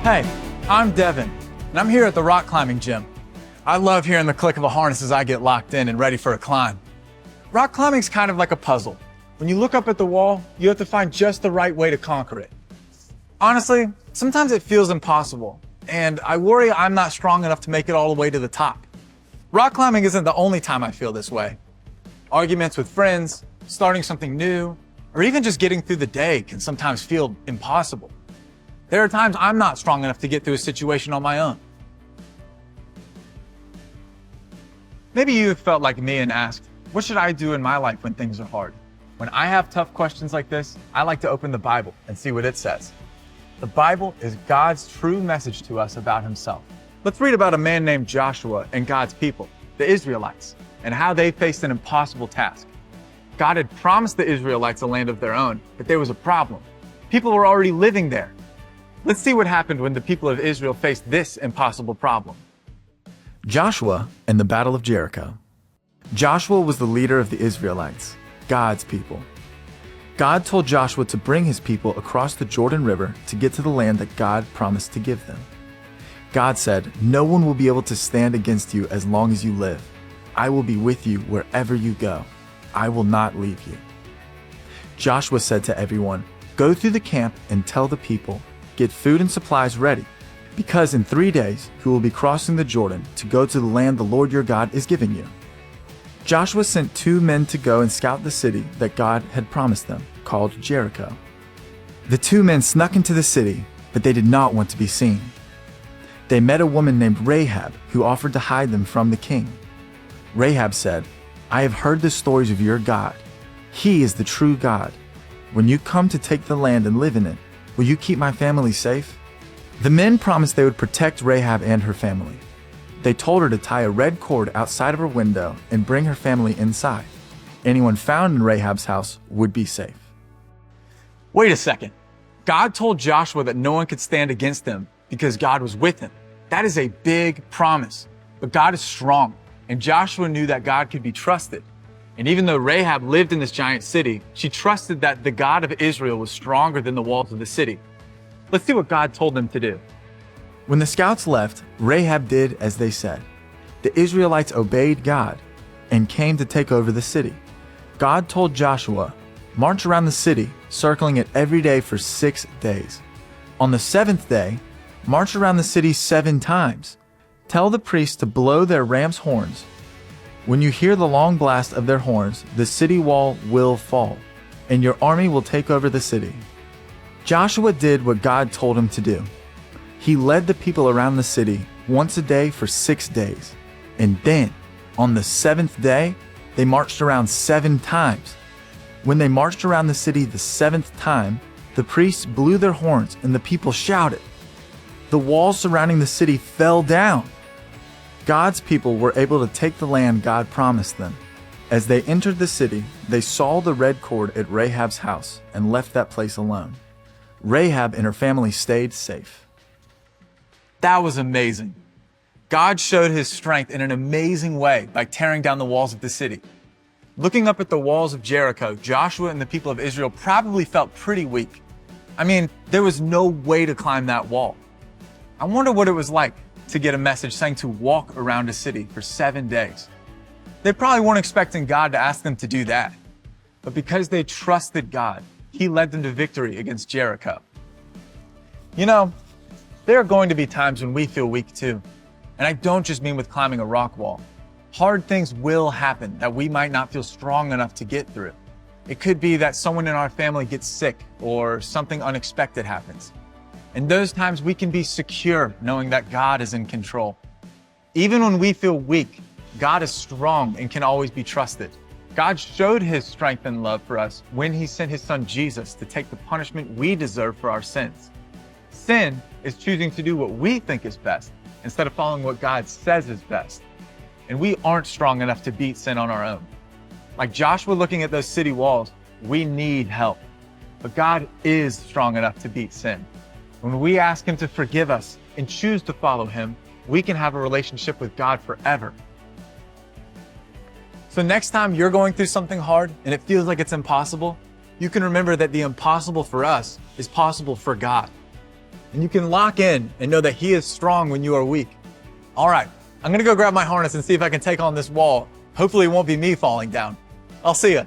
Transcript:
Hey, I'm Devin, and I'm here at the rock climbing gym. I love hearing the click of a harness as I get locked in and ready for a climb. Rock climbing's kind of like a puzzle. When you look up at the wall, you have to find just the right way to conquer it. Honestly, sometimes it feels impossible, and I worry I'm not strong enough to make it all the way to the top. Rock climbing isn't the only time I feel this way. Arguments with friends, starting something new, or even just getting through the day can sometimes feel impossible. There are times I'm not strong enough to get through a situation on my own. Maybe you've felt like me and asked, what should I do in my life when things are hard? When I have tough questions like this, I like to open the Bible and see what it says. The Bible is God's true message to us about himself. Let's read about a man named Joshua and God's people, the Israelites, and how they faced an impossible task. God had promised the Israelites a land of their own, but there was a problem. People were already living there. Let's see what happened when the people of Israel faced this impossible problem. Joshua and the Battle of Jericho. Joshua was the leader of the Israelites, God's people. God told Joshua to bring his people across the Jordan River to get to the land that God promised to give them. God said, "No one will be able to stand against you as long as you live. I will be with you wherever you go. I will not leave you." Joshua said to everyone, "Go through the camp and tell the people, get food and supplies ready, because in 3 days you will be crossing the Jordan to go to the land the Lord your God is giving you." Joshua sent 2 men to go and scout the city that God had promised them, called Jericho. The 2 men snuck into the city, but they did not want to be seen. They met a woman named Rahab who offered to hide them from the king. Rahab said, "I have heard the stories of your God. He is the true God. When you come to take the land and live in it, will you keep my family safe?" The men promised they would protect Rahab and her family. They told her to tie a red cord outside of her window and bring her family inside. Anyone found in Rahab's house would be safe. Wait a second. God told Joshua that no one could stand against him because God was with him. That is a big promise. But God is strong, and Joshua knew that God could be trusted. And even though Rahab lived in this giant city, she trusted that the God of Israel was stronger than the walls of the city. Let's see what God told them to do. When the scouts left, Rahab did as they said. The Israelites obeyed God and came to take over the city. God told Joshua, "March around the city, circling it every day for 6 days. On the 7th day, march around the city 7 times. Tell the priests to blow their ram's horns. When you hear the long blast of their horns, the city wall will fall, and your army will take over the city." Joshua did what God told him to do. He led the people around the city once a day for 6 days. And then, on the 7th day, they marched around 7 times. When they marched around the city the 7th time, the priests blew their horns and the people shouted. The walls surrounding the city fell down. God's people were able to take the land God promised them. As they entered the city, they saw the red cord at Rahab's house and left that place alone. Rahab and her family stayed safe. That was amazing. God showed his strength in an amazing way by tearing down the walls of the city. Looking up at the walls of Jericho, Joshua and the people of Israel probably felt pretty weak. I mean, there was no way to climb that wall. I wonder what it was like to get a message saying to walk around a city for 7 days. They probably weren't expecting God to ask them to do that. But because they trusted God, he led them to victory against Jericho. You know, there are going to be times when we feel weak too. And I don't just mean with climbing a rock wall. Hard things will happen that we might not feel strong enough to get through. It could be that someone in our family gets sick or something unexpected happens. In those times, we can be secure knowing that God is in control. Even when we feel weak, God is strong and can always be trusted. God showed his strength and love for us when he sent his son Jesus to take the punishment we deserve for our sins. Sin is choosing to do what we think is best instead of following what God says is best. And we aren't strong enough to beat sin on our own. Like Joshua looking at those city walls, we need help. But God is strong enough to beat sin. When we ask him to forgive us and choose to follow him, we can have a relationship with God forever. So next time you're going through something hard and it feels like it's impossible, you can remember that the impossible for us is possible for God. and you can lock in and know that He is strong when you are weak. All right, I'm gonna go grab my harness and see if I can take on this wall. Hopefully it won't be me falling down. I'll see ya.